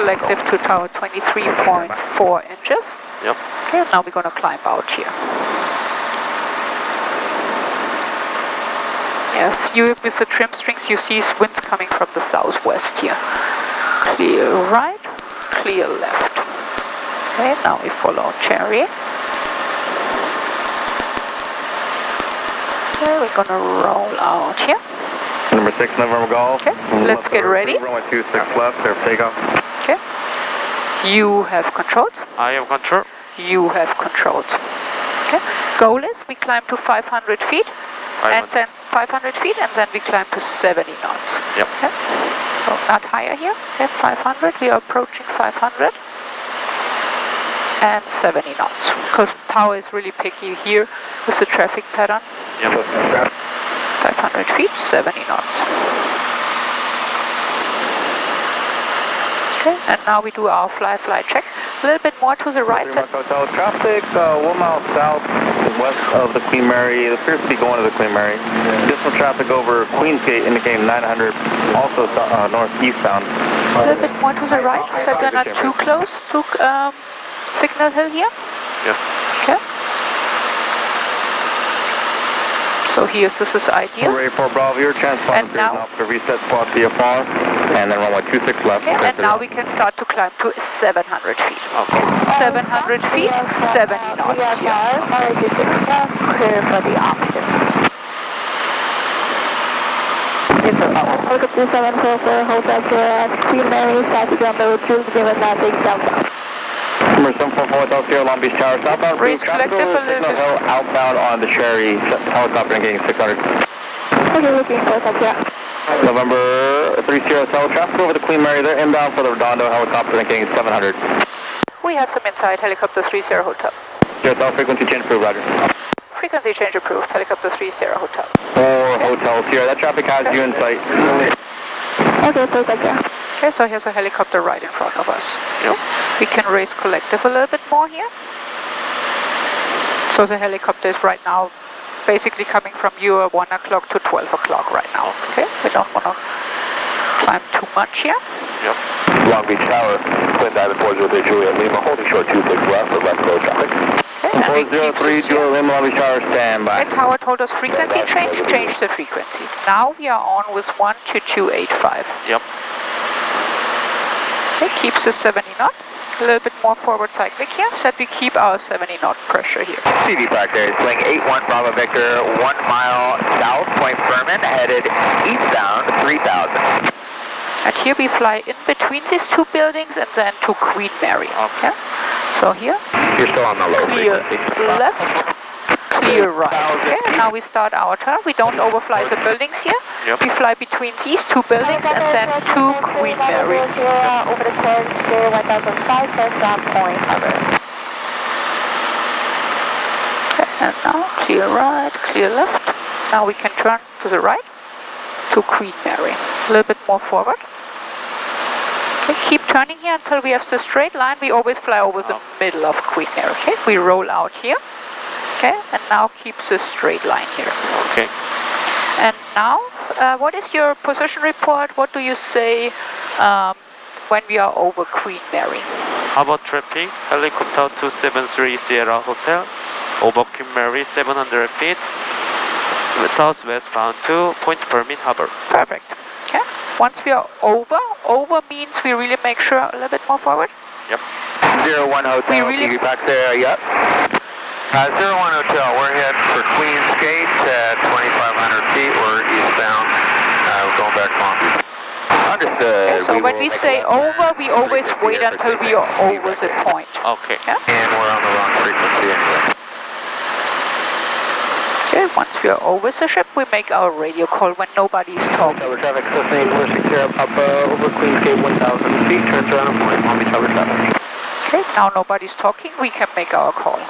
collective to tower 23.4 inches. Yep. Okay, now we're gonna climb out here. Yes, you with the trim strings, you see winds coming from the southwest here. Clear right, clear left. Okay, now we follow Cherry. Okay, we're gonna roll out here. Number 6, November Golf. Okay, let's get ready. Runway 26 left, clear for takeoff. Okay. You have controls. I have control. You have controls. Okay. Goal is we climb to 500 feet. And then 500 feet, and then we climb to 70 knots. Yep. Okay. So not higher here. Okay, 500. We are approaching 500. And 70 knots. Because tower is really picky here with the traffic pattern. Yep. 500 feet, 70 knots. Okay, and now we do our fly check. A little bit more to the right. Hotel traffic, 1 mile south west of the Queen Mary. It appears to be going to the Queen Mary. Additional traffic over Queens Gate indicating 900, also northeastbound. A little bit more to the right, so we're not too close to Signal Hill here. Yep. Okay. So here, this is ideal. Ready for Bravo, your chance and now to reset spot VFR, and then runway 26 left. Okay, and now we can start to climb to 700 feet. Okay, 700 feet, 70 knots. Yeah. Clear for the option. Look up 2744, hold up here at Queen Mary, south of Jumbo, choose to give us that big southbound. Number 744 Hotel Sierra Long Beach Tower, southbound. Raise collective a little bit. Hill, outbound on the Cherry helicopter and getting 600. Okay, looking for some, yeah. November 30 Cell, traffic over the Queen Mary, they're inbound for the Redondo helicopter and getting 700. We have some inside, helicopter 30 Hotel. Cell frequency change approved, roger. Frequency change approved, helicopter 30 Hotel. Or Hotel Sierra, that traffic has you in sight. Okay, perfect, yeah. Okay, so here's a helicopter right in front of us. Yep. We can raise collective a little bit more here. So the helicopter is right now basically coming from you at 1 o'clock to 12 o'clock right now. Okay, we don't want to climb too much here. Yep. Long Beach Tower, Twin Diamond 403 Juliet Lima, holding short 26 left for left road traffic. Okay, 403 Juliet Lima, Long Beach Tower, stand by. Okay, tower told us frequency change the frequency. Now we are on with 12285. Yep. Okay, keeps the 70 knot. A little bit more forward cyclic here, so that we keep our 70 knot pressure here. CD Factory, swing 81 Bravo Victor, 1 mile south, Point Furman, headed eastbound 3000. And here we fly in between these two buildings and then to Queen Mary. Okay. So here, You're still on the low clear frequency. left, clear right. Okay, and now we start our turn. We don't overfly the buildings here. Yep. We fly between these two buildings and then to Queen Mary. Over the course, clear 1005, first on Point Harbor. Okay, and now clear right, clear left. Now we can turn to the right to Queen Mary. A little bit more forward. Okay, keep turning here until we have the straight line. We always fly over the middle of Queen Mary. Okay, we roll out here. Okay, and now keep the straight line here. Okay. And now, what is your position report? What do you say when we are over Queen Mary? Harbor traffic, helicopter 273 Sierra Hotel, over Queen Mary 700 feet, southwest bound to Point Permit Harbor. Perfect. Okay. Once we are over means we really make sure a little bit more forward. Yep. 01 Hotel, We really back there, yep. 01 Hotel, we're heading for Queens Gate at 2,500 feet. We're eastbound. We're going back to Long Beach. Understood. So when we say over, we always wait until we are over the point. Okay. Yeah? And we're on the wrong frequency anyway. Okay, once we are over the ship, we make our radio call when nobody's talking. Tower traffic, listening, pushing Sierra Papa over Queens Gate 1,000 feet, turns around and point Long Beach Tower traffic. Okay, now nobody's talking, we can make our call.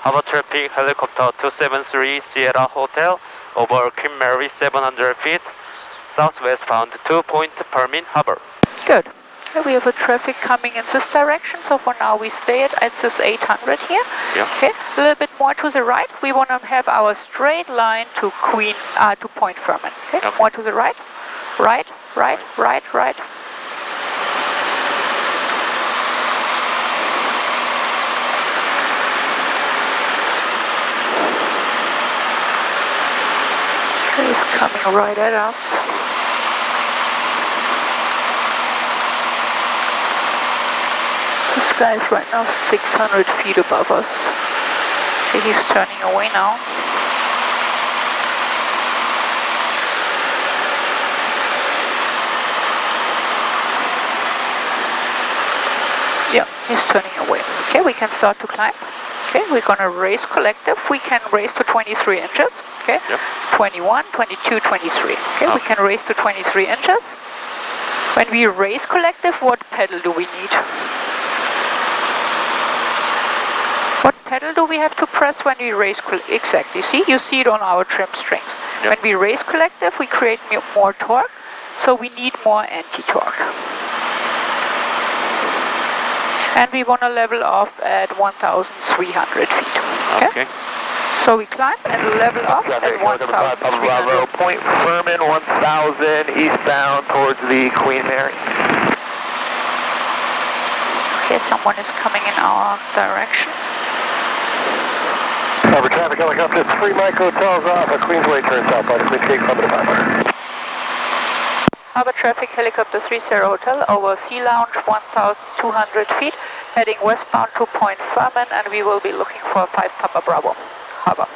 Harbor traffic, helicopter 273 Sierra Hotel, over Queen Mary 700 feet, southwest bound to Point Permit Harbor. Good. Okay, we have a traffic coming in this direction, so for now we stay at this 800 here. Yeah. Okay, a little bit more to the right. We want to have our straight line to to Point Furman. Okay, Okay. more to the right. Right, right, right, right. is coming right at us. The sky is right now 600 feet above us. Okay, he's turning away now. Yeah, he's turning away. Okay, we can start to climb. Okay, we're gonna raise collective. We can raise to 23 inches. Okay, Yep. 21, 22, 23. Okay, we can raise to 23 inches. When we raise collective, what pedal do we need? What pedal do we have to press when we raise collective? Exactly, see, you see it on our trim strings. Yep. When we raise collective, we create more torque, so we need more anti-torque. And we want to level off at 1,300 feet. Okay. So we climb and level off at 1,300. Point Furman 1000 eastbound towards the Queen Mary. Okay, someone is coming in our direction. Cover traffic helicopter 3 micro tells off at Queensway, turn southbound to Queensgate, cover to 500. Harbor traffic helicopter 30 Hotel over Sea Lounge 1,200 feet, heading westbound to Point Furman, and we will be looking for 5 Papa Bravo. Harbor.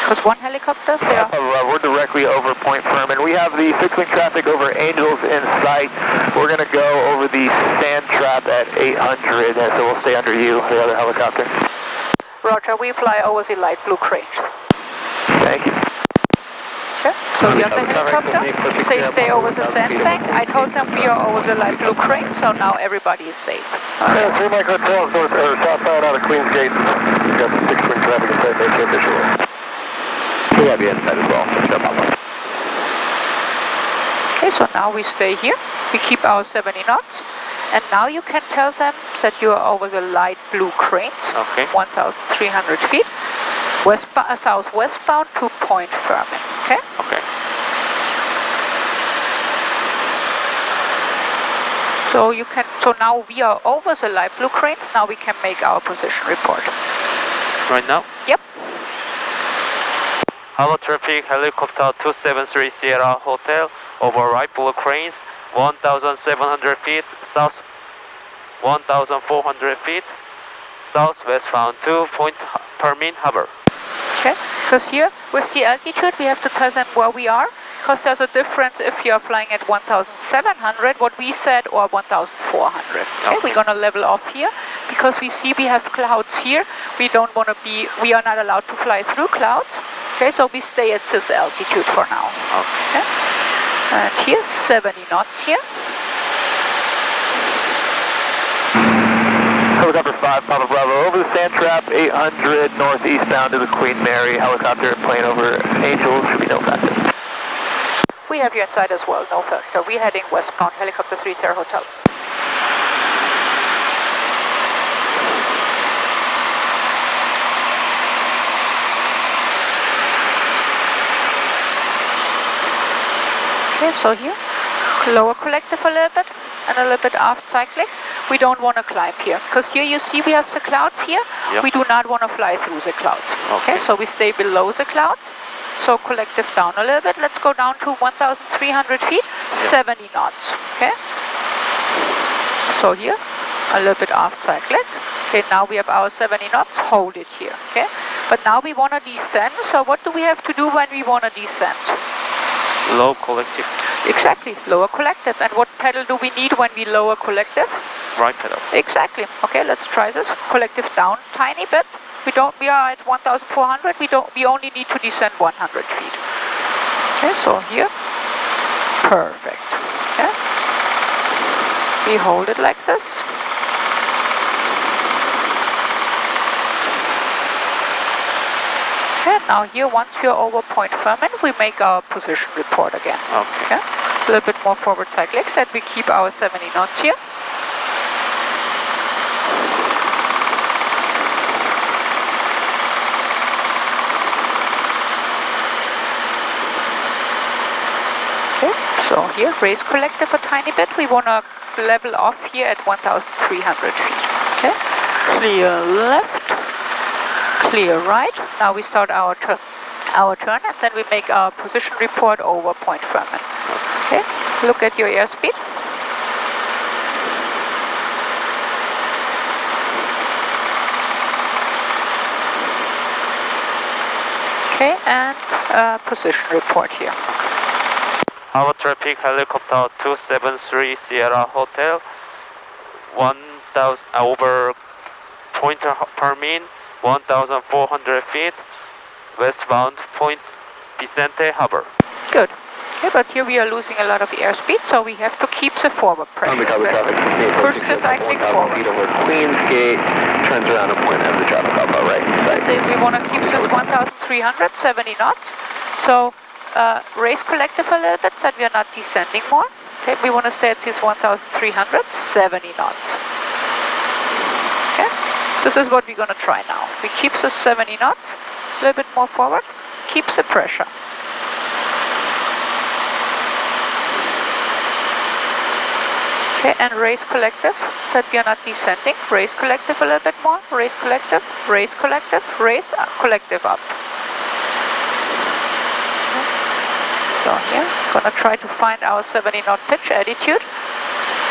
Because one helicopter, there. We're directly over Point Furman. We have the fixed-wing traffic over Angels in sight. We're going to go over the sand trap at 800, and so we'll stay under you, the other helicopter. Roger, we fly over the light blue crane. Thank you. Okay, so the other helicopter, say stay over the sandbank. I told them we are over the light blue crane, so now everybody is safe. Yeah, 3 micro tails north or southbound out of Queensgate. We've got the fixed-wing traffic in sight, maintain visual. We have you inside as well, no problem. Okay, so now we stay here. We keep our 70 knots. And now you can tell them that you are over the light blue cranes, Okay. 1,300 feet, southwestbound to Point Furman, okay? Okay. So you can, so now we are over the light blue cranes, now we can make our position report. Right now? Yep. Hello traffic, helicopter 273 Sierra Hotel over right blue cranes, 1,700 feet, south 1,400 feet, southwestbound to Point Furman Harbor. Okay, because here with the altitude we have to tell them where we are, because there's a difference if you are flying at 1,700, what we said, or 1,400. Okay, we're gonna level off here, because we see we have clouds here. We don't want to be, we are not allowed to fly through clouds. Okay, so we stay at this altitude for now. Okay. And here, 70 knots here. Helicopter 5, Papa Bravo, over the sand trap, 800 northeastbound to the Queen Mary. Helicopter plane over Angels, should be no factor. We have you inside as well, no factor. We're heading westbound, helicopter 30 Hotel. Okay, so here, lower collective a little bit, and a little bit aft cyclic. We don't want to climb here, because here you see we have the clouds here. Yep. We do not want to fly through the clouds. Okay, so we stay below the clouds. So collective down a little bit. Let's go down to 1,300 feet, 70 knots. Okay. So here, a little bit aft cyclic. Okay, now we have our 70 knots. Hold it here. Okay. But now we want to descend. So what do we have to do when we want to descend? Low collective. Exactly, lower collective. And what pedal do we need when we lower collective? Right pedal. Exactly. Okay, let's try this. Collective down tiny bit. We are at 1,400. We only need to descend 100 feet. Okay, so here. Perfect. Okay. We hold it like this. Okay, now here, once we are over Point Furman, we make our position report again. Okay. A little bit more forward cyclics, and we keep our 70 knots here. Okay, so here, raise collective a tiny bit. We want to level off here at 1,300 feet. Okay, clear left, clear right. Now we start our our turn, and then we make our position report over Point Fermin. Okay, look at your airspeed. Okay, and position report here. Our traffic helicopter 273 Sierra Hotel, 1,000 over Point Fermin, 1,400 feet, westbound Point Vicente Harbor. Good. Okay, but here we are losing a lot of airspeed, so we have to keep the forward pressure. Push the cycling forward. Over Queens Gate, turns around and point at the traffic up right side. So we want to keep this 1,300, 70 knots. So raise collective a little bit so that we are not descending more. Okay, we want to stay at this 1,300, 70 knots. Okay, this is what we're going to try now. We keep the 70 knots, a little bit more forward, keeps the pressure. Okay, and raise collective, so that we are not descending. Raise collective a little bit more. Raise collective, raise collective, raise collective up. Okay. So here, gonna try to find our 70 knot pitch attitude.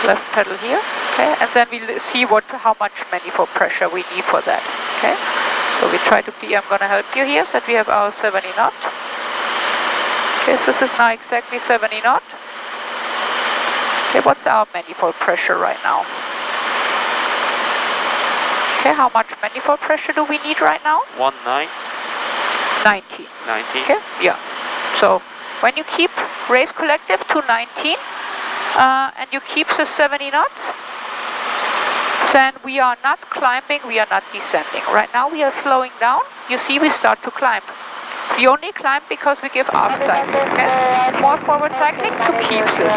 Left pedal here. Okay, and then we see how much manifold pressure we need for that. Okay, so we try to be. I'm gonna help you here, so that we have our 70 knot. Okay, so this is now exactly 70 knot. Okay, what's our manifold pressure right now? Okay, how much manifold pressure do we need right now? 19. 19. 19. Okay, yeah. So when you keep raise collective to 19 and you keep the 70 knots, then we are not climbing, we are not descending. Right now we are slowing down. You see we start to climb. We only climb because we give aft cycling, okay? More forward cycling to keep this.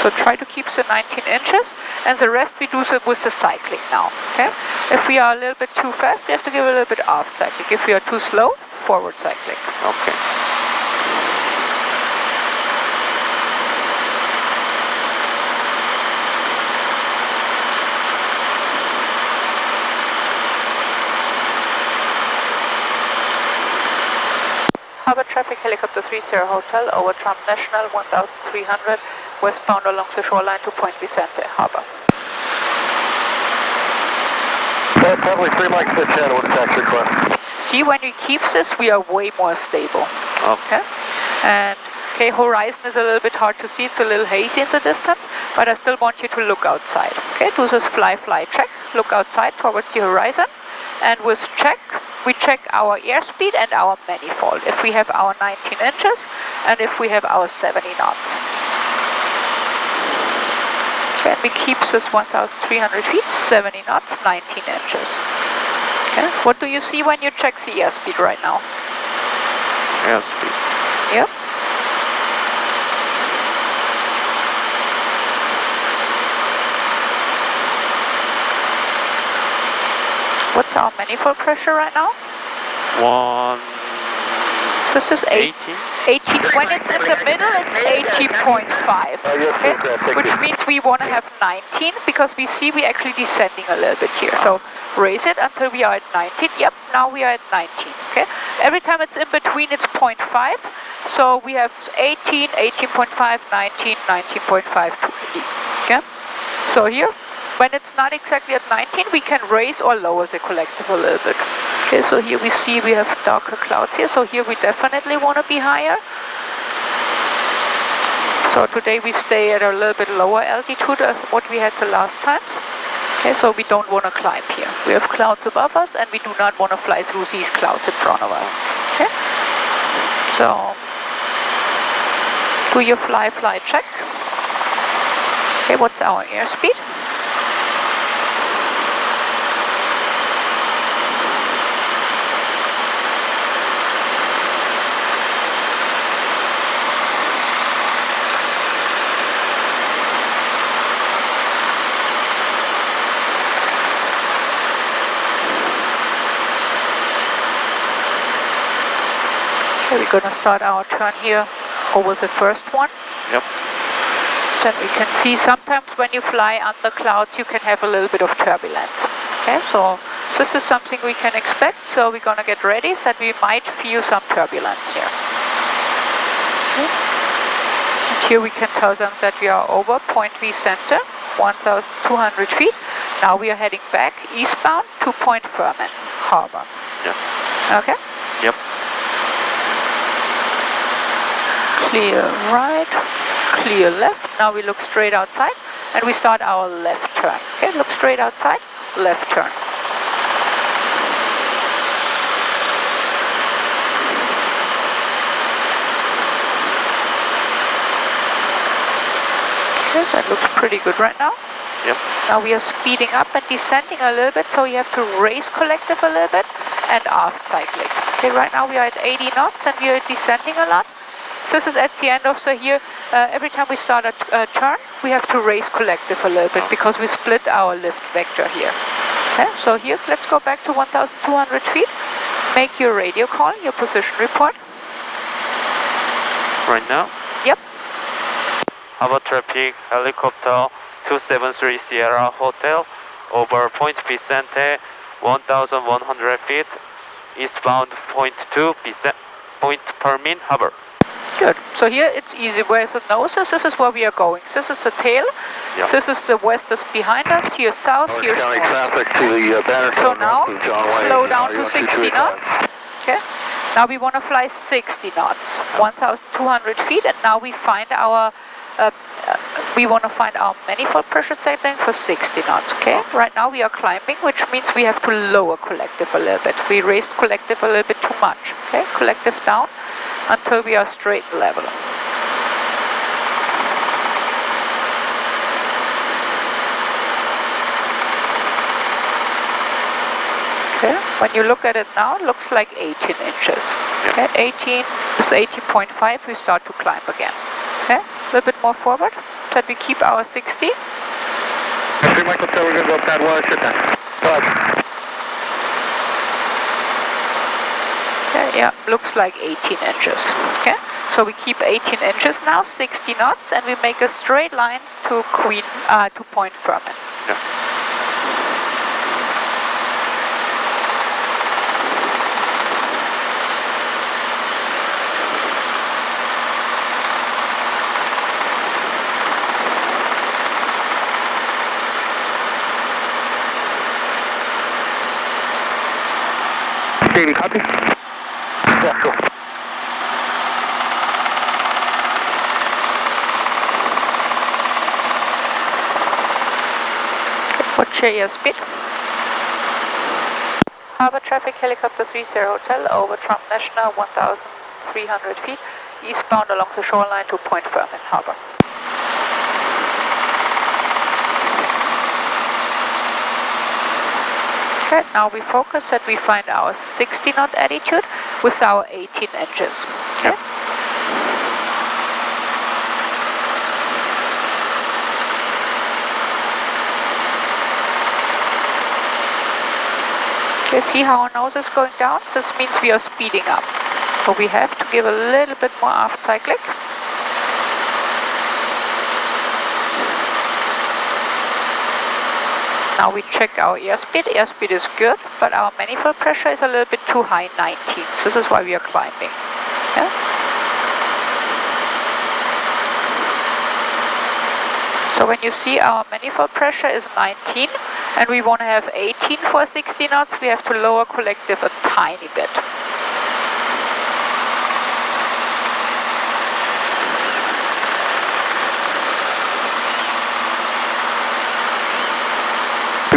So try to keep the 19 inches, and the rest we do with the cycling now, okay? If we are a little bit too fast, we have to give a little bit aft cycling. If we are too slow, forward cycling. Okay. Harbor traffic, helicopter 30 Hotel, over Trump National, 1,300, westbound along the shoreline to Point Vicente Harbor. Probably 3 mics to 10, what tax request? See, when we keep this, we are way more stable. Okay? And, okay, horizon is a little bit hard to see, it's a little hazy in the distance, but I still want you to look outside. Okay, do this fly check, look outside towards the horizon, and with check, we check our airspeed and our manifold, if we have our 19 inches and if we have our 70 knots. Okay, and we keep this 1,300 feet, 70 knots, 19 inches. Okay, what do you see when you check the airspeed right now? Airspeed. Yep. What's our manifold pressure right now? This is 18. When it's in the middle, it's 18.5. Okay? Which means we want to have 19 because we see we actually descending a little bit here. So raise it until we are at 19. Yep, now we are at 19. Okay. Every time it's in between, it's 0.5. So we have 18, 18.5, 19, 19.5. Okay. So here, when it's not exactly at 19, we can raise or lower the collective a little bit. Okay, so here we see we have darker clouds here, so here we definitely want to be higher. So today we stay at a little bit lower altitude than what we had the last times. Okay, so we don't want to climb here. We have clouds above us and we do not want to fly through these clouds in front of us. Okay, so do your fly check. Okay, what's our airspeed? Okay, we're going to start our turn here over the first one. Yep. Then we can see sometimes when you fly under clouds, you can have a little bit of turbulence. Okay, so this is something we can expect. So we're gonna get ready, that we might feel some turbulence here. Okay. And here we can tell them that we are over Point V center, 1,200 feet. Now we are heading back eastbound to Point Fermin Harbor. Yeah. Okay. Yep. Clear right, clear left. Now we look straight outside and we start our left turn. Okay, look straight outside, left turn. Okay, that looks pretty good right now. Yep. Now we are speeding up and descending a little bit, so you have to raise collective a little bit and aft cycling. Okay, right now we are at 80 knots and we are descending a lot. This is at the end of the here, every time we start a turn, we have to raise collective a little bit because we split our lift vector here. Okay, so here, let's go back to 1,200 feet. Make your radio call, your position report. Right now? Yep. Harbor traffic, helicopter 273 Sierra Hotel, over Point Vicente, 1,100 feet, eastbound Point 2, Point Fermin Harbor. Good. So here it's easy. Where's the noses? This is where we are going. This is the tail. Yep. This is the west is behind us. Here south, here County north. traffic to the banner. So now slow down to 60 knots. Okay. Now we want to fly 60 knots, 1,200 feet, and now we find our we want to find our manifold pressure setting for 60 knots. Okay. Right now we are climbing, which means we have to lower collective a little bit. We raised collective a little bit too much. Okay. Collective down until we are straight level. Okay, when you look at it now, it looks like 18 inches. Okay, 18 is 18.5, we start to climb again. Okay, a little bit more forward, so that we keep our 60. Michael, so we're going to go pad 1, shut down. Okay, yeah, looks like 18 inches. Okay, so we keep 18 inches now, 60 knots, and we make a straight line to Point Fermin. Yeah. Davey, copy? Yeah, sure. What's your airspeed? Harbor traffic, helicopter 30 Hotel, over Trump National, 1,300 feet, eastbound along the shoreline to Point Fermin Harbor. Okay, now we focus that we find our 60 knot attitude with our 18 inches. Okay. Okay, see how our nose is going down? This means we are speeding up. So we have to give a little bit more aft cyclic. Now we check our airspeed. Airspeed is good, but our manifold pressure is a little bit too high, 19. So this is why we are climbing. Yeah? So when you see our manifold pressure is 19 and we want to have 18 for 60 knots, we have to lower collective a tiny bit.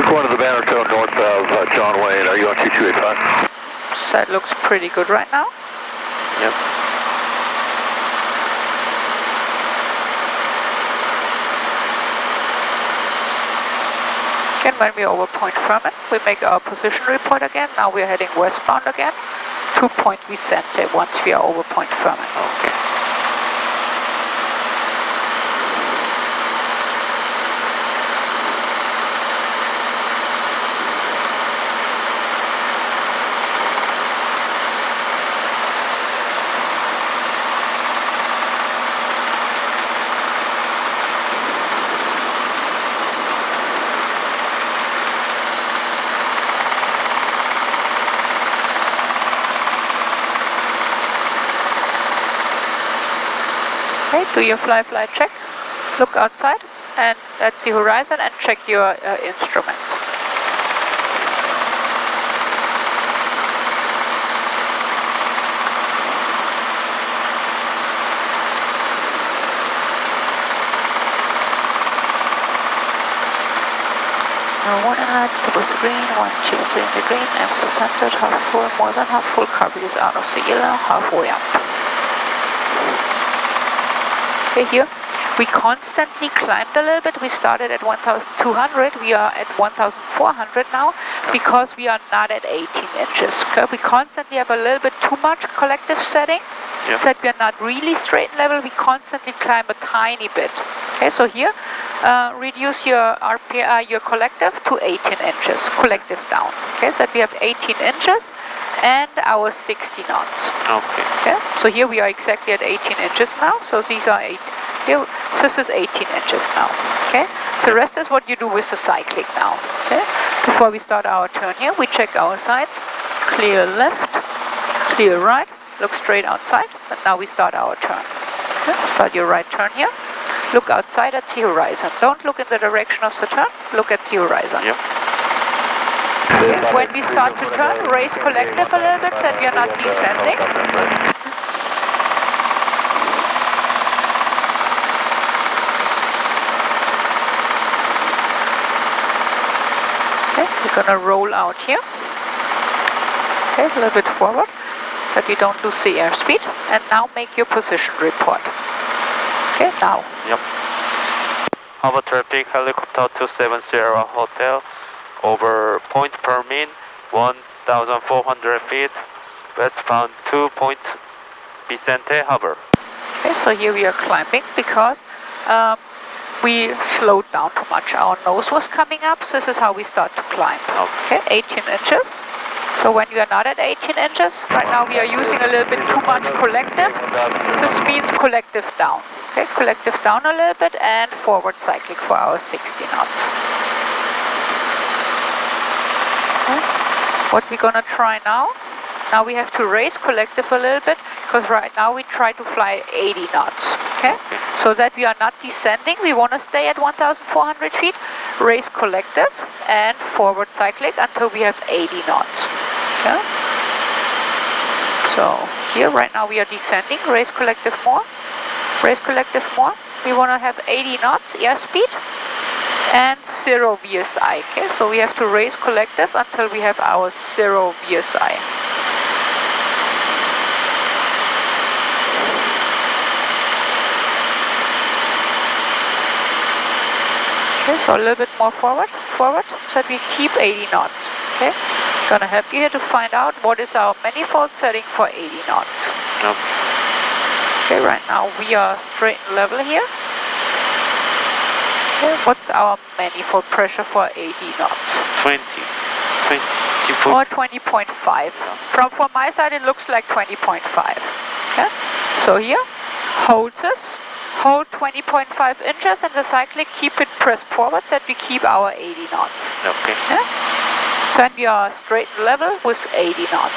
Going to the banner tail north of John Wayne. Are you on 2285? So that looks pretty good right now. Yep. Again, when we are over Point Fermin, we make our position report again. Now we are heading westbound again to Point Vicente once we are over Point Fermin. Okay. Okay, do your fly check. Look outside and at the horizon and check your instruments. One inlet, stable the green, one GSA in the green, EMSA centered, half full, more than half full, carb is out of the yellow, halfway up. Okay, here we constantly climbed a little bit. We started at 1,200, we are at 1,400 now because we are not at 18 inches. Okay? We constantly have a little bit too much collective setting, so that we are not really straight and level. We constantly climb a tiny bit. Okay, so here reduce your your collective to 18 inches, collective down. Okay, so that we have 18 inches and our 60 knots. Okay, so here we are exactly at 18 inches now. So these are 8. Here, this is 18 inches now. Okay, so the rest is what you do with the cycling now. Okay, before we start our turn here, we check our sides. Clear left, clear right. Look straight outside. And now we start our turn. Okay, start your right turn here. Look outside at the horizon. Don't look in the direction of the turn. Look at the horizon. Yep. Okay. When we start to turn, raise collective a little bit so that we are not descending. Okay, we're gonna roll out here. Okay, a little bit forward so that we don't lose the airspeed. And now make your position report. Okay, now. Yep. Harbor traffic, helicopter 270 hotel, over Point Permin, 1,400 feet, westbound 2 Point Vicente Harbor. Okay, so here we are climbing because we slowed down too much. Our nose was coming up, so this is how we start to climb. Okay, 18 inches. So when you are not at 18 inches, right now we are using a little bit too much collective. This means collective down. Okay, collective down a little bit and forward cycling for our 60 knots. Okay. What we're gonna try now, now we have to raise collective a little bit because right now we try to fly 80 knots. Okay, so that we are not descending, we want to stay at 1,400 feet, raise collective and forward cycling until we have 80 knots. Okay. So here right now we are descending, raise collective more. Raise collective more. We want to have 80 knots airspeed and 0 VSI. Okay, so we have to raise collective until we have our 0 VSI. Okay, so a little bit more forward, so that we keep 80 knots. Okay, gonna help you here to find out what is our manifold setting for 80 knots. Yep. Okay, right now we are straight and level here. Okay, what's our manifold pressure for 80 knots? 20. Or 20.5. From my side it looks like 20.5. Okay, so here, hold this. Hold 20.5 inches in the cyclic, keep it pressed forward so that we keep our 80 knots. Okay. Yeah? Then we are straight and level with 80 knots.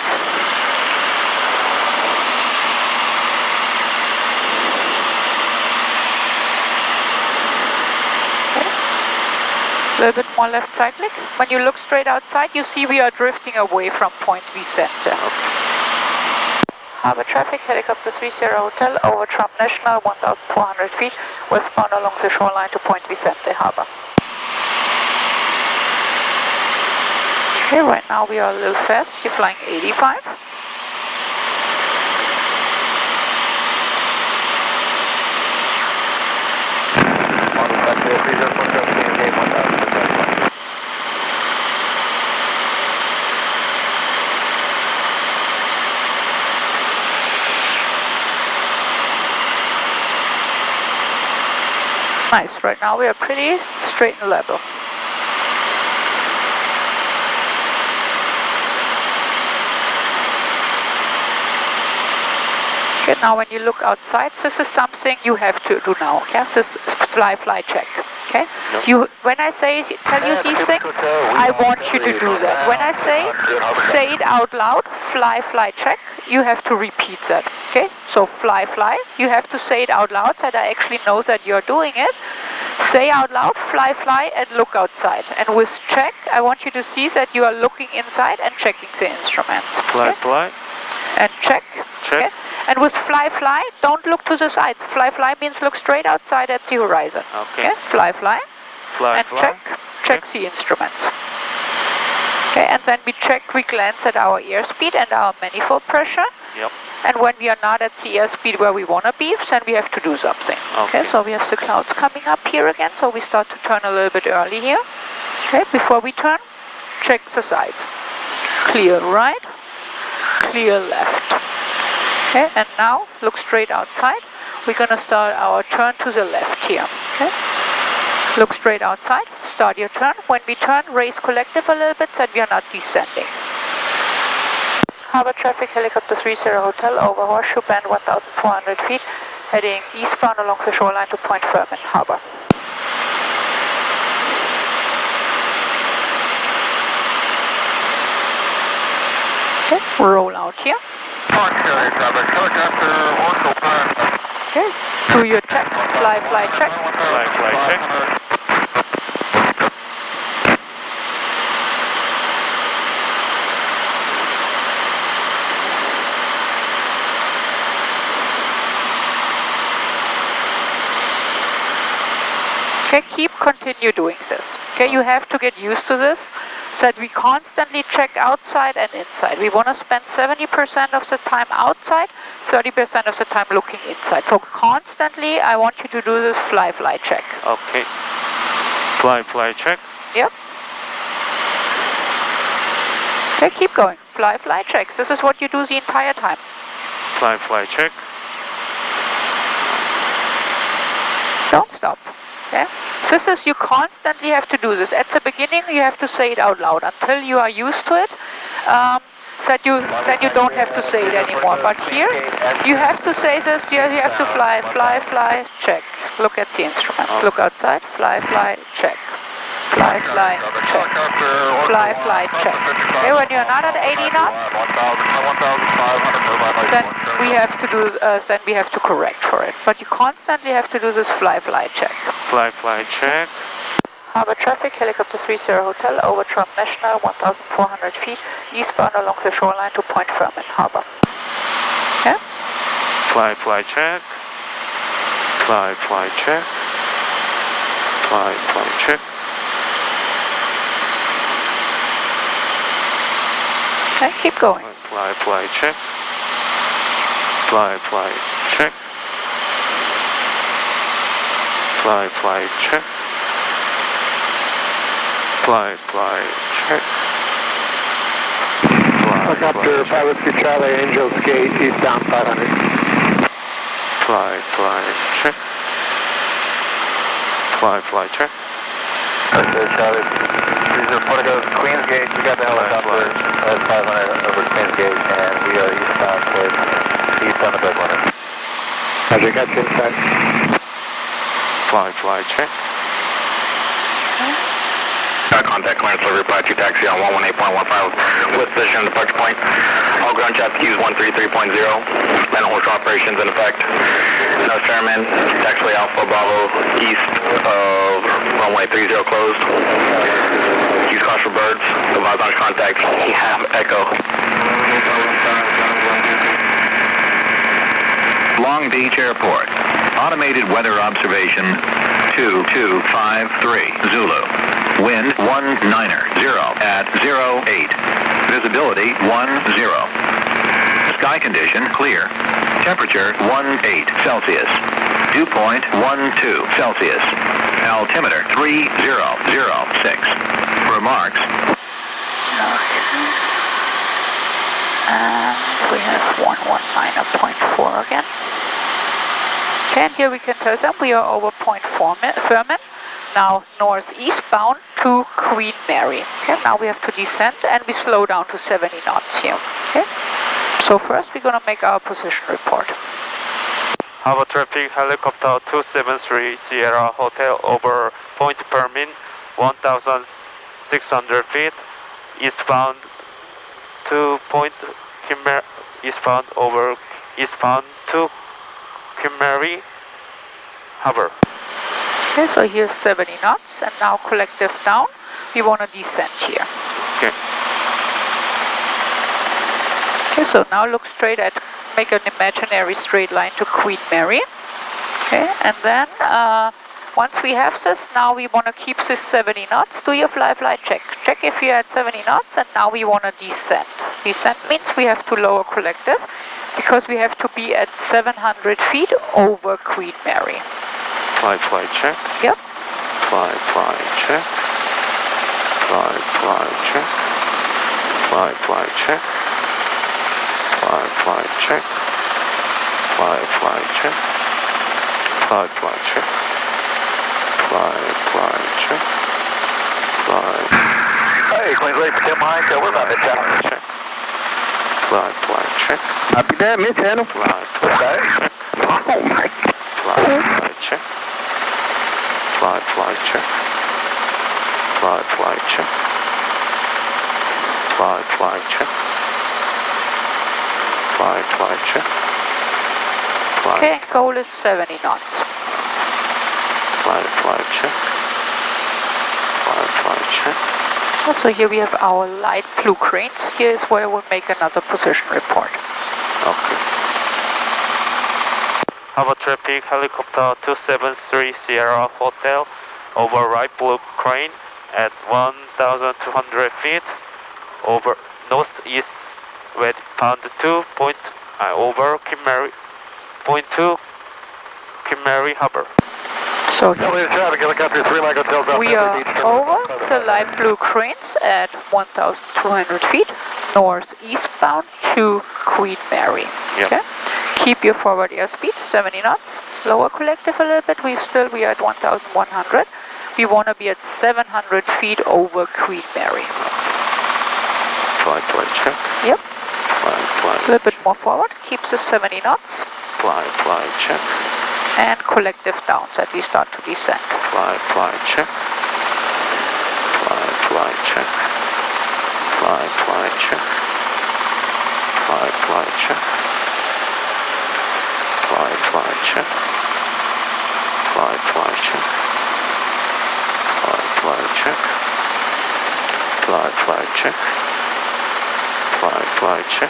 A little bit more left cyclic. When you look straight outside, you see we are drifting away from Point Vicente. Harbor traffic, helicopter 30 hotel over Trump National, 1,400 feet, westbound along the shoreline to Point Vicente Harbor. Okay, right now we are a little fast. You're flying 85. Nice, right now we are pretty straight and level. Okay, now when you look outside, this is something you have to do now, okay? This is fly check, okay? Yep. You, when I tell you these things, I want you to do that. When I say it out loud, fly, fly, check, you have to repeat that, okay? So fly, fly, you have to say it out loud so that I actually know that you're doing it. Say out loud, fly, fly, and look outside. And with check, I want you to see that you are looking inside and checking the instruments. Fly, Okay? fly. And check. Check. Okay? And with fly, fly, don't look to the sides. Fly, fly means look straight outside at the horizon. Okay. Fly, fly. Fly, And fly. check the instruments. Okay, and then we glance at our airspeed and our manifold pressure. Yep. And when we are not at the airspeed where we want to be, then we have to do something. Okay, so we have the clouds coming up here again, so we start to turn a little bit early here. Okay, before we turn, check the sides. Clear right, clear left. Okay, and now look straight outside. We're going to start our turn to the left here. Okay, look straight outside, start your turn. When we turn, raise collective a little bit so that we are not descending. Harbor traffic, helicopter 30 Hotel over Horseshoe Bend, 1,400 feet, heading eastbound along the shoreline to Point Fermin Harbor. Okay, roll out here. Okay, do your check, fly, fly, check. Fly, fly, check. Okay, continue doing this. Okay, you have to get used to this, so that we constantly check outside and inside. We want to spend 70% of the time outside, 30% of the time looking inside. So constantly, I want you to do this fly, fly, check. Okay. Fly, fly, check. Yep. Okay, keep going. Fly, fly, check. This is what you do the entire time. Fly, fly, check. Don't stop. Okay? This is, you constantly have to do this. At the beginning, you have to say it out loud until you are used to it. That you don't have to say it anymore. But here, you have to say this. You have to fly, fly, fly, check. Look at the instrument. Look outside. Fly, fly, check. Fly, fly, check. Fly, fly, check. Okay, when you're not at 80 knots, then we have to correct for it. But you constantly have to do this fly, fly, check. Fly, fly, check. Harbor traffic, helicopter 30 Hotel over Trump National, 1,400 feet, eastbound along the shoreline to Point Fermin Harbor. Okay? Fly, fly, check. Fly, fly, check. Fly, fly, check. Okay, keep going. Fly, fly, check. Fly, fly, check. Fly, fly, check. Fly, fly, check. Helicopter 503 Charlie, Angels Gate, eastbound 500. Fly, fly, check. Fly, fly, check. Okay, Charlie. These are Portico, Queens Gate. We got the helicopter at 500 over Queens Gate, and we are eastbound towards eastbound of Breakwater. Roger, got you inside. Fly, fly, check. Contact clearance for reply to taxi on 118.15 with position departure point. All ground chassis Q's 133.0. Landing horsepower operations in effect. No Sherman. Taxiway Alpha Bravo east of runway 30 closed. Use caution for birds. Advise launch contact. Yeah, Echo. Long Beach Airport. Automated weather observation 2253 Zulu. Wind 190 at 08. Visibility 10. Sky condition clear. Temperature 18 Celsius. Dew point 12 Celsius. Altimeter 3006. Remarks. And we have 119.4 again. Okay, and here we can tell them we are over Point Fermin. Now northeast bound to Queen Mary. Okay, now we have to descend and we slow down to 70 knots here. Okay, so first we're going to make our position report. Harbor traffic, helicopter 273 Sierra Hotel over Point Fermin, 1,600 feet, eastbound to Point eastbound over eastbound to Queen Mary Harbor. Okay, so here's 70 knots, and now collective down. We want to descend here. Okay. Okay, so now look straight at, make an imaginary straight line to Queen Mary. Okay, and then once we have this, now we want to keep this 70 knots. Do your fly check. Check if you're at 70 knots, and now we want to descend. Descend means we have to lower collective, because we have to be at 700 feet over Queen Mary. Fly check. Yep. Fly check. Fly check. Fly check. Fly check. Fly check. Fly check. Fly check. Hey, Queen's ready for 10 miles, so we're about to check. Check. Fly check. Copy that, Miss Hannah. Fly check. Oh my. Fly check. Fly check. Fly check. Fly check. Fly check. Okay, and goal is 70 knots. Fly check. Fly check. So here we have our light blue cranes. Here is where we'll make another position report. Okay. Harbor traffic, helicopter 273 Sierra Hotel over right blue crane at 1,200 feet over northeast with pound 2 point over Queen Mary point 2 Queen Mary Harbor. So traffic, helicopter 3 Mike Hotel. we are over the light blue cranes at 1,200 feet northeastbound to Queen Mary. Yep. Okay. Keep your forward airspeed 70 knots. Lower collective a little bit. We are at 1,100. We want to be at 700 feet over Queen Mary. Fly check. Yep. Fly A little bit more forward. Keeps us 70 knots. Fly check. And collective down as we start to descend. Fly check. Fly check. Fly check. Fly check. Fly check. Fly check. Fly check. Fly check. Fly check. Fly check. Fly check. Fly check.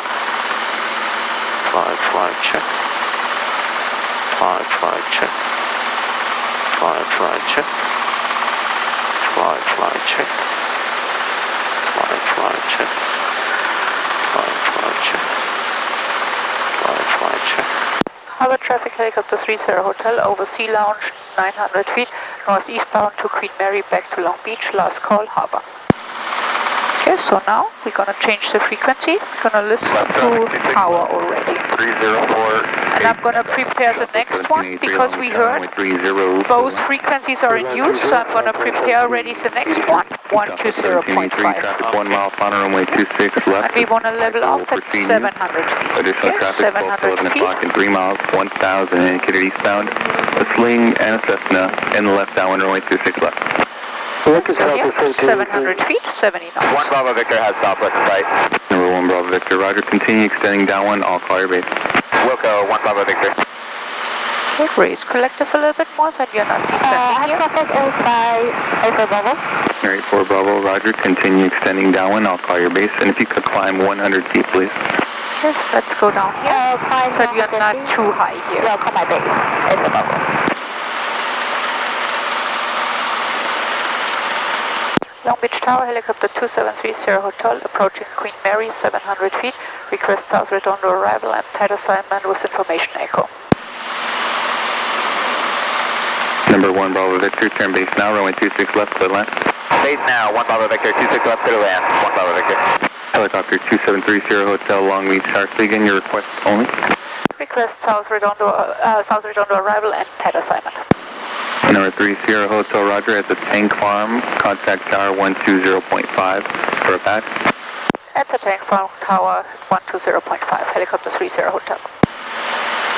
Fly check. Fly check. Fly check. Fly check. Harbor traffic, helicopter 30 Hotel over Sea Lounge 900 feet northeastbound to Queen Mary, back to Long Beach. Last call, harbor. Okay, so now we're gonna change the frequency. We're gonna listen to power already. 304. And I'm gonna prepare the next one because we heard both frequencies are in use, so I'm gonna prepare already the next one, 120.5. Traffic 1 mile, final runway 26 left. And we wanna level off at 700 feet. Additional Okay, traffic 700 11 feet. o'clock in 3 miles, 1,000 indicated eastbound. A sling and a Cessna in the left downwind runway 26 left. So here, 700 feet, 70 knots. 1 Bravo Victor has southwest sight. Number 1 Bravo Victor, roger. Continue extending downwind, all call your base. Wilco, 1 Bravo Victor. Okay, raise collective a little bit more so you're not descending here. Traffic is by Alpha Bravo. Mary 4 Bravo, roger. Continue extending downwind, all call your base. And if you could climb 100 feet, please. Okay, let's go down here so you're not too high here. Yeah, call my base. Alpha Bravo. Long Beach Tower, helicopter 273 Sierra Hotel, approaching Queen Mary, 700 feet. Request south return to arrival and pad assignment with information echo. Number 1 Bravo Victor, turn base now, runway 26 left, clear land. Base now, 1 Bravo Victor, 26 left, clear land, 1 Bravo Victor. Helicopter 273 Sierra Hotel, Long Beach, Sharkslegan, your request only. Request south return to arrival and pad assignment. Number 3 Sierra Hotel, roger, at the tank farm, contact tower 120.5 for a pad. At the tank farm tower 120.5, helicopter 3 Sierra Hotel.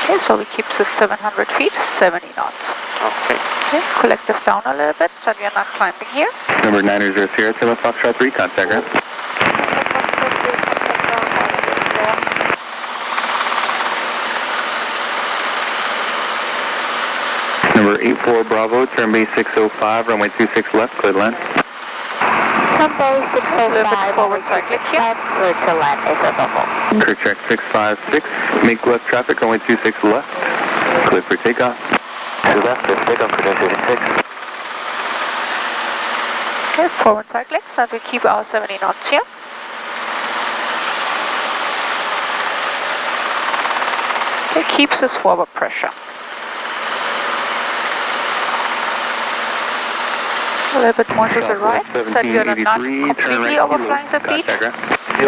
Okay, so we keep this 700 feet, 70 knots. Okay. Okay, collective down a little bit so we are not climbing here. Number 90 Sierra, Foxtrot 3, contact ground. Number 84 Bravo, turn base 605, runway 26 left, clear to land. Runway 605, A little bit forward cyclic here. clear to land, acceptable. Clear track 656, make left traffic, runway 26 left, clear for takeoff. To left, clear for takeoff, credential 6. Okay, forward cyclic, so we keep our 70 knots here. It keeps this forward pressure. A little bit more to the right, so that we are not completely overflying the beach.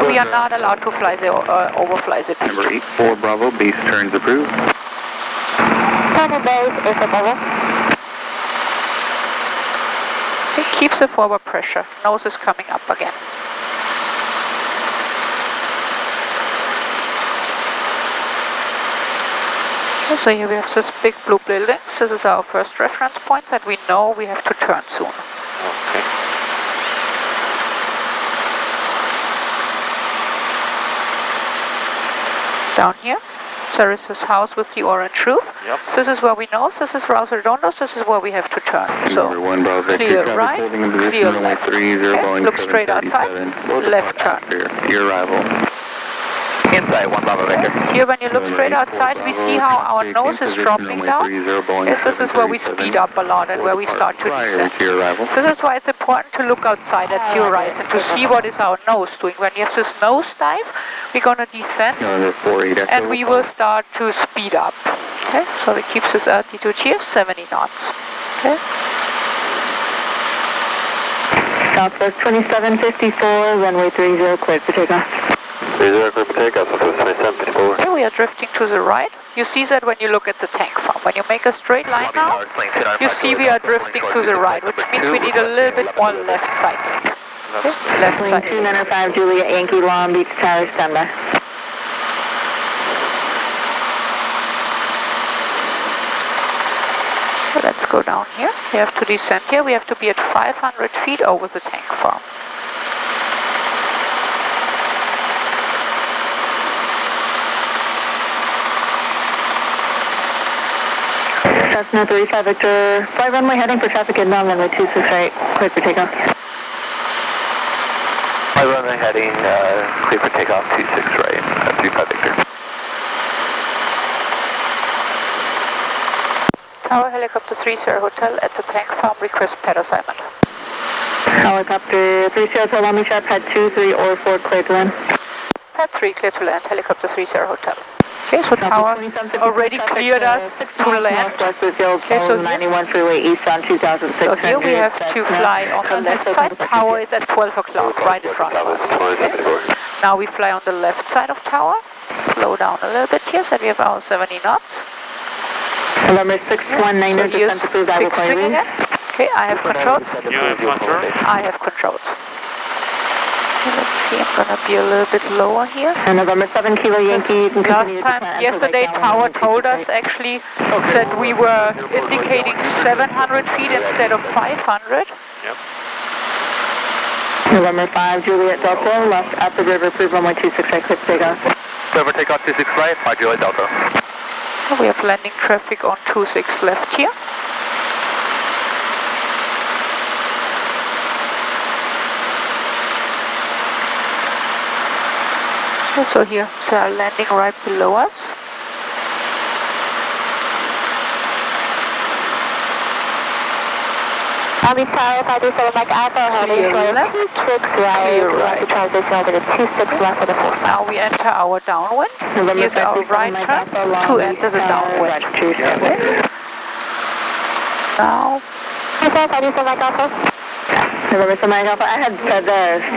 We are not allowed to fly the, overfly the beach. Number 84 Bravo, base turns approved. Turning base, acceptable. It keeps the forward pressure. Nose is coming up again. Okay, so here we have this big blue building. This is our first reference point that we know we have to turn soon. Okay. Down here, there is this house with the orange roof. Yep. This is where we know. This is Rouse Redondo. This is where we have to turn. So Number 1 Bravo, Victor, clear traffic right, holding in position, clear runway left. 30, Okay, look straight outside, 737, left turn. after your arrival. Inside, 1 Bravo Victor. Here when you look straight outside, we see how our nose is dropping down. Yes, this is where we speed up a lot and where we start to descend. This is why it's important to look outside at the horizon to see what is our nose doing. When you have this nose dive, we're going to descend and we will start to speed up. Okay, so we keep this altitude here, 70 knots. Okay. Southwest 2754, runway 30, cleared for takeoff. 30, clear for takeoff, Southwest 2754. Okay, we are drifting to the right. You see that when you look at the tank farm. When you make a straight line now, you see we are drifting to the right, which means we need a little bit more left cycling. Okay, left Wing cycling. 295 Juliet Yankee Long Beach Tower, standby. So let's go down here. We have to descend here. We have to be at 500 feet over the tank farm. Cessna 35 Victor, fly runway heading for traffic inbound, runway 26 right, clear for takeoff. Fly runway heading, clear for takeoff, 26 right, 35 Victor. Tower Helicopter 30 Hotel at the tank farm, request pad assignment. Helicopter 30 Hotel, Long Beach, pad 2, 3, or 4, clear to land. Pad 3 clear to land, Helicopter 30 Hotel. Okay, so tower already cleared us to land. Okay, so 91 freeway east on 2600. So here we have to fly on the left side. Tower is at 12 o'clock, right in front of us. Okay. Now we fly on the left side of tower. Slow down a little bit here, so we have our 70 knots. November 619 So is use descent approved, I will fixed call wing you. again. Okay, I have controls. You have control? I have controls. Let's see, I'm gonna be a little bit lower here. And November 7 Kilo Yankee, you can Last continue to time, plan yesterday, tower told us actually that we were indicating 700 feet instead of 500. Yep. November 5 Juliet Delta, left at the river, approved runway 26 right, clear for takeoff. Clear for takeoff, 26 right, 5 Juliet Delta. We have landing traffic on 26 left here. So here, they are landing right below us. I'll be Tower 537 Mike Alpha, heading Clear left, 26 right, clear right. transition over to 26 left for the full. Now we enter our downwind. November Here's our 57 right Mike turn Alpha, Long to Beach enter the Tower, downwind. okay. Now, Tower 537 Mike Alpha. November 7 Mike Alpha, I had said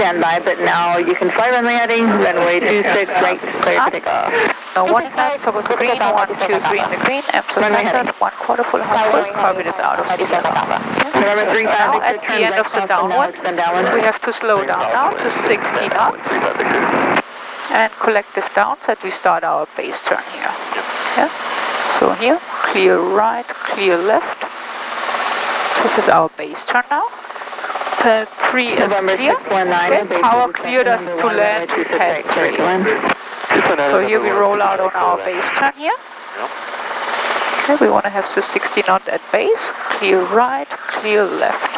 standby, but now you can fly runway heading, runway 26 right, clear for takeoff. no warning lights, so was green, 1, 2, 3 in the green, EMSA centered, 1/4 full half full, carbon is out of sea level. November 3 Now at the end of the downwind, we have to slow down now to 60 knots and collective down so that we start our base turn here. Yeah. So here, clear right, clear left. This is our base turn now. Pad 3 is November clear. 619, Okay, power cleared us to land pad 3. So here we roll out on our base turn here. Okay, we want to have the 60 knot at base, clear right, clear left.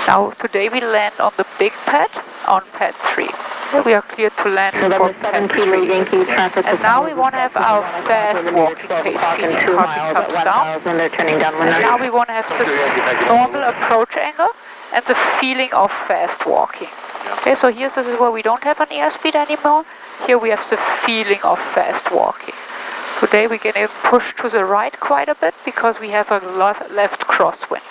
Now today we land on the big pad on pad 3. Okay, we are clear to land for pad 3. And now we want to have our fast walking pace feeling. Heartbeat comes down. And now we want to have this normal approach angle and the feeling of fast walking. Okay, so here this is where we don't have an airspeed anymore. Here we have the feeling of fast walking. Today we're going to push to the right quite a bit because we have a left crosswind.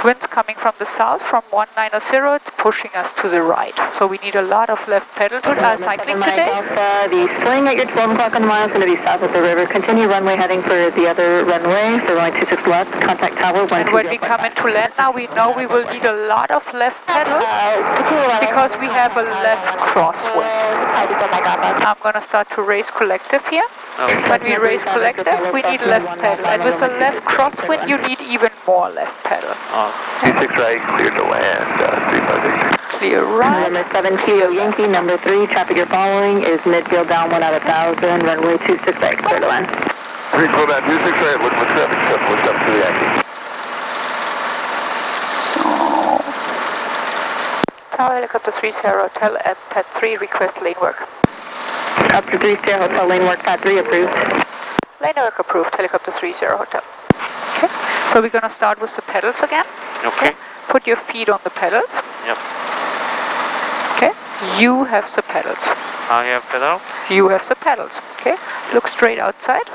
Winds coming from the south from 190, it's pushing us to the right. So we need a lot of left pedal to cycling today. Alpha, the swing at your 12 o'clock on the mile is going to be south of the river. Continue runway heading for the other runway, so runway 26 left, contact tower 120. And when we come into land now, we know we will need a lot of left pedal because we have a left crosswind. I'm going to start to raise collective here. When we raise collective, we need left pedal. And with a left crosswind, you need even more left pedal. 26 right, clear to land, 358. Clear right. Number 7 Kilo Yankee, number 3, traffic you're following is midfield down 1 out of 1,000, runway 26 right, clear to land. 3 slow down, 26 right, look what's up to the Yankee. So, Tower Helicopter 30, Hotel at pad 3, request lane work. Up to 3 Sierra Hotel, lane work, pad 3 approved. Lane work approved, Helicopter 30 Hotel. Okay, so we're going to start with the pedals again. Okay. Put your feet on the pedals. Yep. Okay, you have the pedals. I have pedals. You have the pedals. Okay, look straight outside.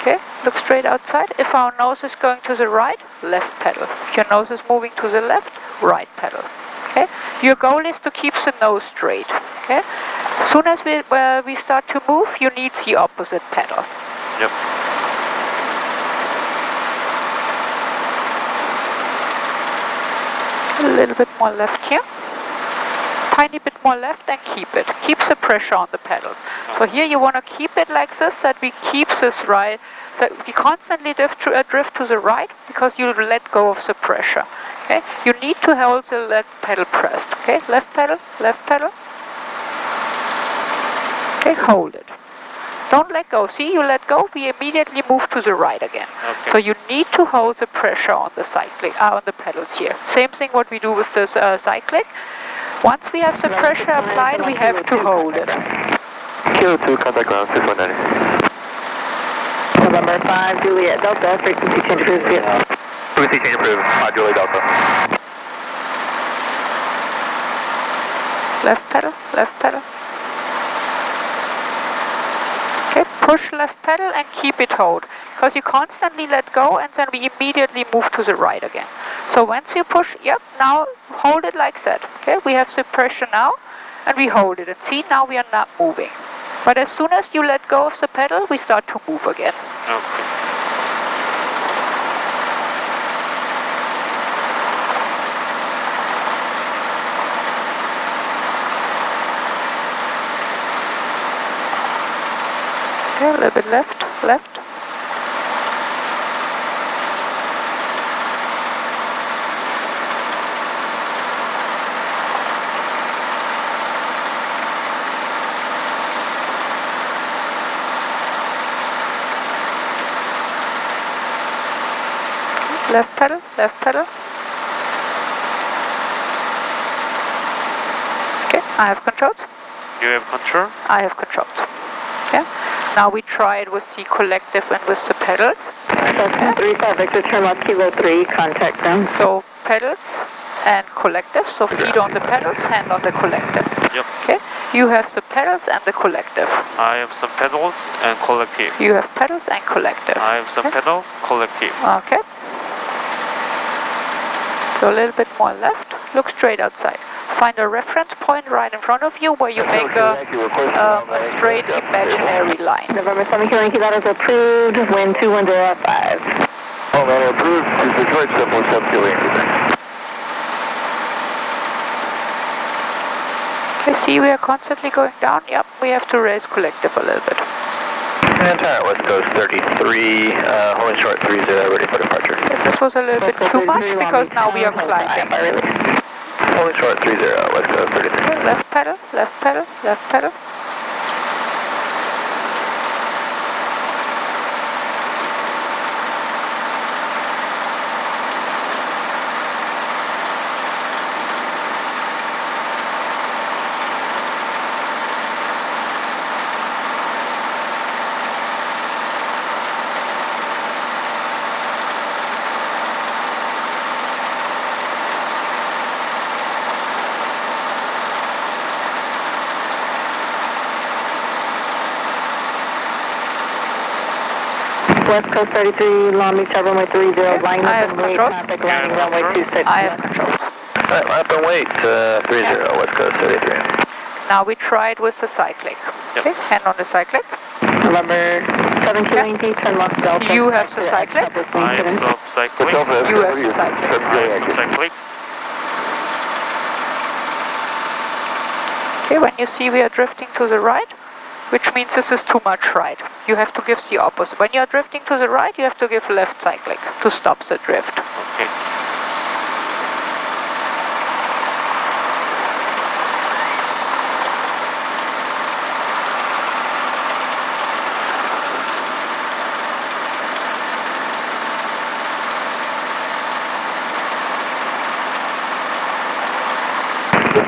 Okay, look straight outside. If our nose is going to the right, left pedal. If your nose is moving to the left, right pedal. Okay, your goal is to keep the nose straight. Okay, as soon as we start to move, you need the opposite pedal. Yep. A little bit more left here. Tiny bit more left and keep it. Keep the pressure on the pedals. So here you want to keep it like this, that we keep this right, so we constantly drift to the right because you let go of the pressure. Okay, you need to hold the left pedal pressed. Okay, left pedal, left pedal. Okay, hold it. Don't let go. See, you let go, we immediately move to the right again. Okay. So you need to hold the pressure on the cycling, on the pedals here. Same thing what we do with this cycling. Once we have the pressure applied, we have to hold it. Kilo 2, contact ground 619. November 5, Juliet Delta, frequency change approved. Frequency change approved, Juliet Delta. Left pedal, left pedal. Okay, push left pedal and keep it hold. Because you constantly let go and then we immediately move to the right again. So once you push, yep, now hold it like that. Okay, we have the pressure now and we hold it. And see, now we are not moving. But as soon as you let go of the pedal, we start to move again. Okay. Okay, a little bit left, left. Left pedal, left pedal. Okay, I have controls. You have control? I have controls. Okay, now we try it with the collective and with the pedals. Cessna 35, Victor, turn left, Kilo 3, contact them. So pedals and collective, so feet on the pedals, hand on the collective. Yep. Okay, you have the pedals and the collective. I have some pedals and collective. You have pedals and collective. I have some pedals, collective. Okay. So a little bit more left, look straight outside. Find a reference point right in front of you where you make a straight imaginary line. November 7 Kilo Yankee, that is approved, wind 210.5. Oh, man, approved, Detroit 717 Kilo Yankee. Okay, see we are constantly going down. Yep, we have to raise collective a little bit. And turn West Coast 33, holding short 30, ready for departure. Yes, this was a little bit too much because now we are climbing. Holding short 30, West Coast 33. Left pedal, left pedal, left pedal. West Coast 33, Long Beach, runway 30, line I up have and wait, control. traffic lining runway 26. I have controls. Alright, line up and wait, 30, West Coast 33. Now we try it with the cyclic. Yep. Okay, hand on the cyclic. November 7 QNT, 10 Los Delta. You have the cyclic. I have some cyclics. You have the cyclic. I have some cyclics. Okay, when you see we are drifting to the right, which means this is too much right, you have to give the opposite. When you are drifting to the right, you have to give left cyclic to stop the drift. Okay.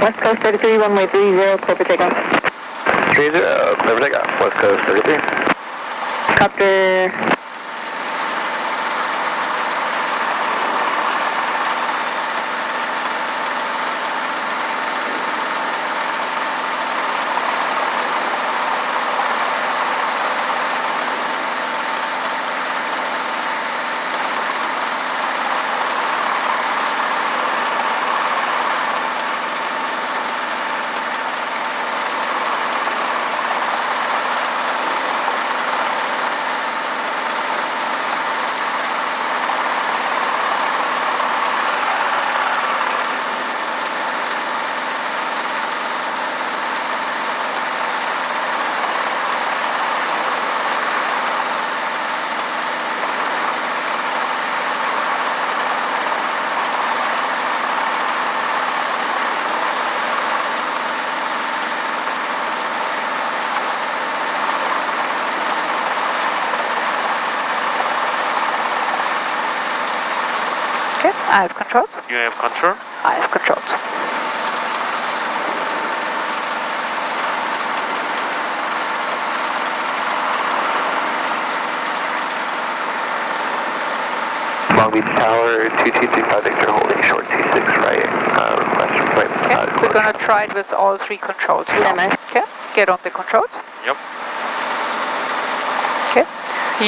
West Coast 33, runway 30, clear for takeoff. 30, clear for takeoff, West Coast 33. Copter. I have controls. You have control. I have controls. Long Beach Tower, 2235 Victor, holding short 26 right. Okay, we're gonna try it with all three controls. Okay, get on the controls. Yep. Okay,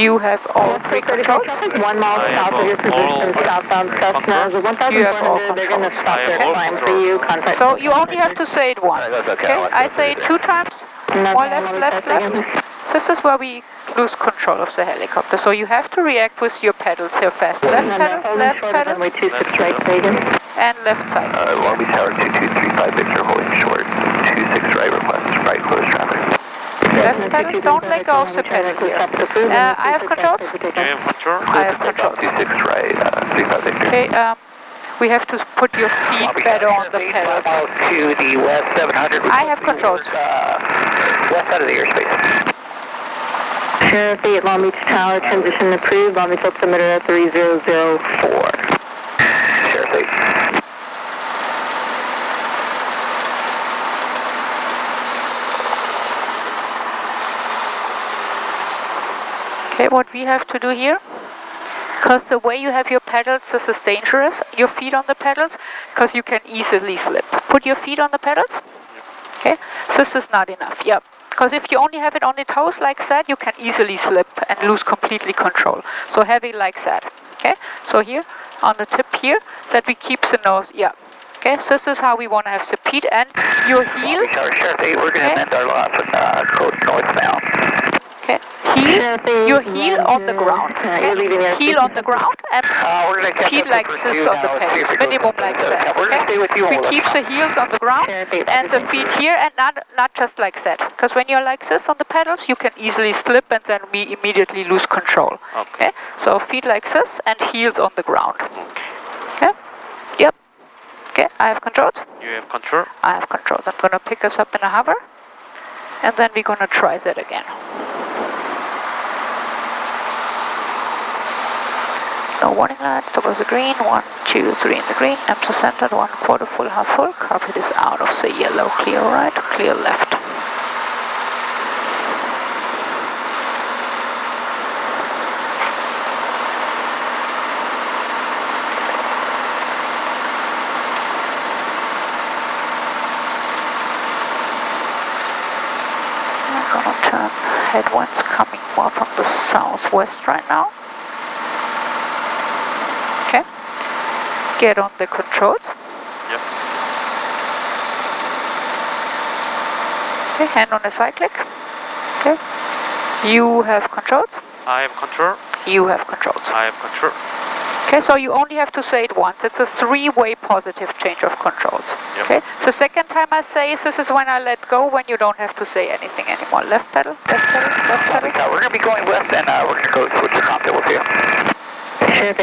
you have all three controls. 1 mile I south have of your all position, southbound Cessna. controls. 1,400, they're going to stop their climb for you. Contact. So you only have to say it once. Alright, that's okay. Okay, I say it 2 times. More left, left, left. This is where we lose control of the helicopter. So you have to react with your pedals here fast. Left pedal, left pedal, Runway 26 right, Vegas. and left side. Long Beach Tower, 2235 Victor, holding short 26 right, request right, close traffic. Left pedal, don't let go of the pedal here. I have controls. You have control. I have controls. 26 right, 35 Victor. Okay, we have to put your feet better on the pedals. To the west 700. I have controls. West side of the airspace. Sheriff 8, Long Beach Tower, transition approved. Long Beach altimeter 3004. Sheriff 8. Okay, what we have to do here, because the way you have your pedals, this is dangerous, your feet on the pedals, because you can easily slip. Put your feet on the pedals. Okay, this is not enough, yep. Because if you only have it on the toes like that, you can easily slip and lose completely control. So have it like that, okay? So here, on the tip here, that we keep the nose, yeah. Okay, so this is how we want to have the feet and your heel. Sheriff 8, we're going to amend our loss and close northbound. Okay, heel, your heel on the ground. Okay? Heel on the ground and feet like this on the pedals, minimum like that. Okay? We keep the heels on the ground and the feet here and not just like that. Because when you're like this on the pedals, you can easily slip and then we immediately lose control. Okay? So feet like this and heels on the ground. Okay? Yep. Okay, I have controls. You have control. I have controls. I'm going to pick us up in a hover and then we're going to try that again. No warning lights, towards the green, 1, 2, 3 in the green, empty centered, 1/4 full, half full, carpet is out of the yellow, clear right, clear left. I'm gonna turn head once. coming more from the southwest right now. Okay. Get on the controls. Yep. Okay, hand on the cyclic. Okay. You have controls. I have control. You have controls. I have control. Okay, so you only have to say it once. It's a three-way positive change of controls. Yep. Okay, so second time I say this is when I let go, when you don't have to say anything anymore. Left pedal, left pedal, left pedal. We're going to be going west, and we're going to go switch the cockpit with you.